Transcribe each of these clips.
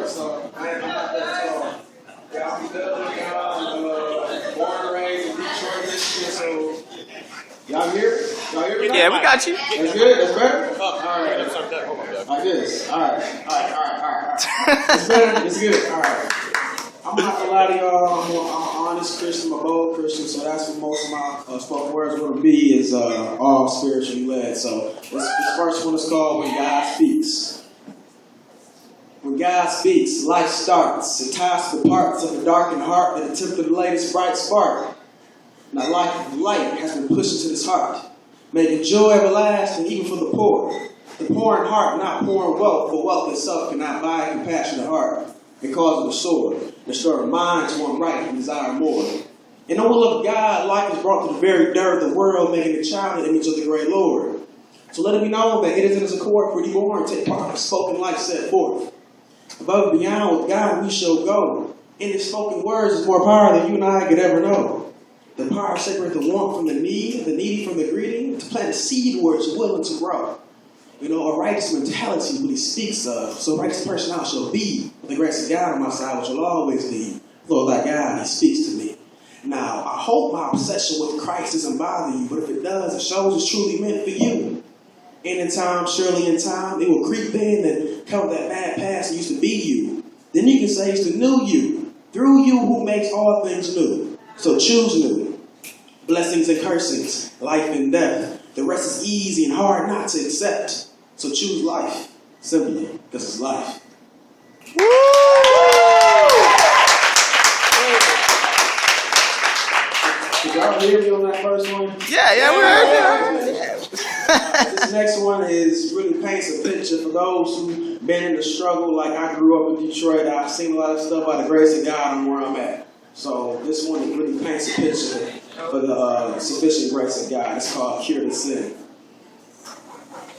short, so I'm not that tall. Yeah, I'm born and raised in Detroit, Michigan, so y'all here? Y'all hear me? Yeah, we got you. That's good? That's better? All right. Hold on, Doug. Like this. All right. It's better? It's good. All right. I'm not gonna lie to y'all. I'm an honest Christian, I'm a bold Christian, so that's what most of my spoken words are gonna be, is all spiritually led. So this first one is called When God Speaks. When God speaks, life starts. It ties the parts of the darkened heart that attempt the latest bright spark. Now light has been pushed into this heart, making joy everlasting even for the poor. The poor in heart, not pouring wealth, for wealth itself cannot buy a compassionate heart. It causes a sword, destroy a mind to want right and desire more. In the will of God, life is brought to the very dirt of the world, making the child in the image of the great Lord. So let it be known that it is in his accord for you born to take part of spoken life set forth. Above and beyond with God we shall go. In his spoken words is more power than you and I could ever know. The power separates the want from the needy from the greedy, to plant a seed where it's willing to grow. You know, a righteous mentality is what he speaks of. So a righteous person I shall be. With the grace of God on my side, which will always be. Lord, thy God, he speaks to me. Now, I hope my obsession with Christ doesn't bother you, but if it does, it shows it's truly meant for you. And in time, surely in time, it will creep in and cover that bad past that used to be you. Then you can say it's the new you, through you who makes all things new. So choose new. Blessings and cursings, life and death. The rest is easy and hard not to accept. So choose life, simply, because it's life. Woo! Did y'all hear me on that first one? Yeah, we heard you. This next one is really paints a picture for those who've been in the struggle. Like I grew up in Detroit, I've seen a lot of stuff by the grace of God. I'm where I'm at. So this one really paints a picture for the sufficient grace of God. It's called Cure the Sin.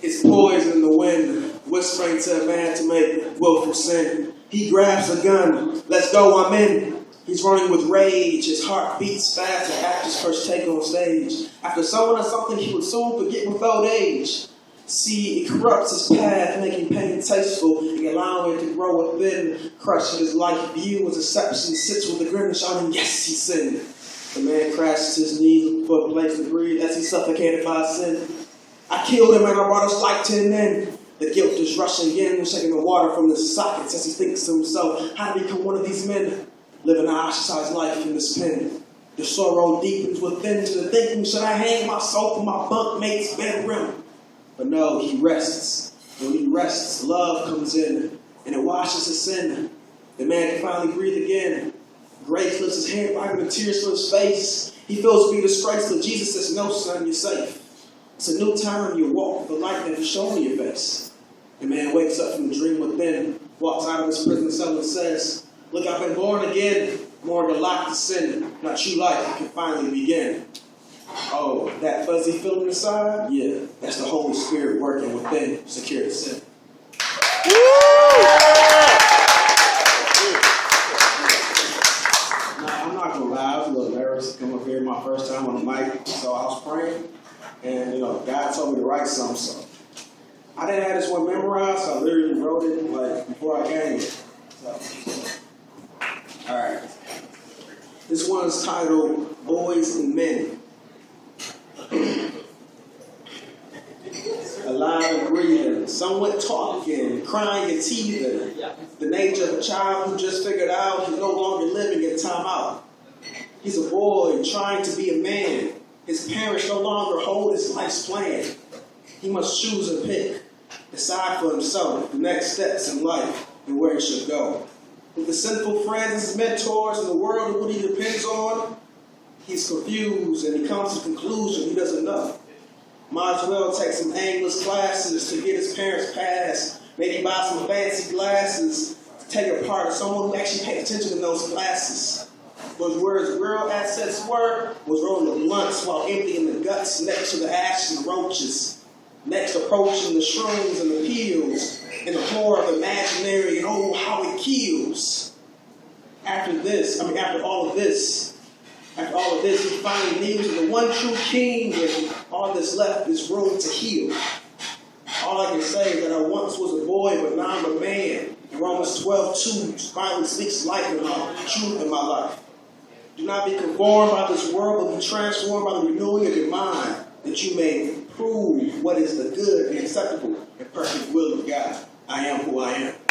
It's poison in the wind, whispering to a man to make willful sin. He grabs a gun. Let's go, I'm in. He's running with rage. His heart beats fast after his first take on stage. After someone or something he would soon forget with old age. See, it corrupts his path, making pain tasteful and allowing it to grow within, crushing his life view as deception sits with a grin and shouting, yes, he sinned. The man crashes his knees for a place to breathe as he suffocated by sin. I killed him and I brought his life to an end. The guilt is rushing in, shaking the water from his sockets as he thinks to himself, how to become one of these men, living an ostracized life in this pen. The sorrow deepens within to the thinking, should I hang myself from my bunkmate's bedroom? But no, he rests. When he rests, love comes in and it washes his sin. The man can finally breathe again. Grace lifts his hand, wiping the tears from his face. He feels to be disgraced, but Jesus says, no, son, you're safe. It's a new time you walk with the light that is shown in your face. The man wakes up from the dream within, walks out of his prison cell and says, look, I've been born again, more than locked to sin. Now true life can finally begin. Oh, that fuzzy feeling inside? Yeah, that's the Holy Spirit working within to cure the sin. Now, I'm not going to lie, I was a little nervous to come up here my first time on the mic, so I was praying. And, God told me to write something, so I didn't have this one memorized, so I literally wrote it, before I came here. So, all right. This one's titled, Boys and Men. Alive and breathing, somewhat talking, crying and teething. The nature of a child who just figured out he's no longer living in time out. He's a boy trying to be a man. His parents no longer hold his life's plan. He must choose and pick, decide for himself the next steps in life and where he should go. With the sinful friends as his mentors and the world of what he depends on, he's confused and he comes to the conclusion he doesn't know. Might as well take some aimless classes to get his parents past, maybe buy some fancy glasses to take a part of someone who actually paid attention in those classes. But where his real assets were was rolling the blunts while emptying the guts next to the ashes and roaches. Next approaching the shrooms and the pills and the horror of imaginary and oh how it kills. After all of this, he finally kneels to the one true king and all that's left is room to heal. All I can say is that I once was a boy, but now I'm a man. And Romans 12:2 finally speaks life in my truth in my life. Do not be conformed by this world, but be transformed by the renewing of your mind, that you may prove what is the good and acceptable and perfect will of God. I am who I am.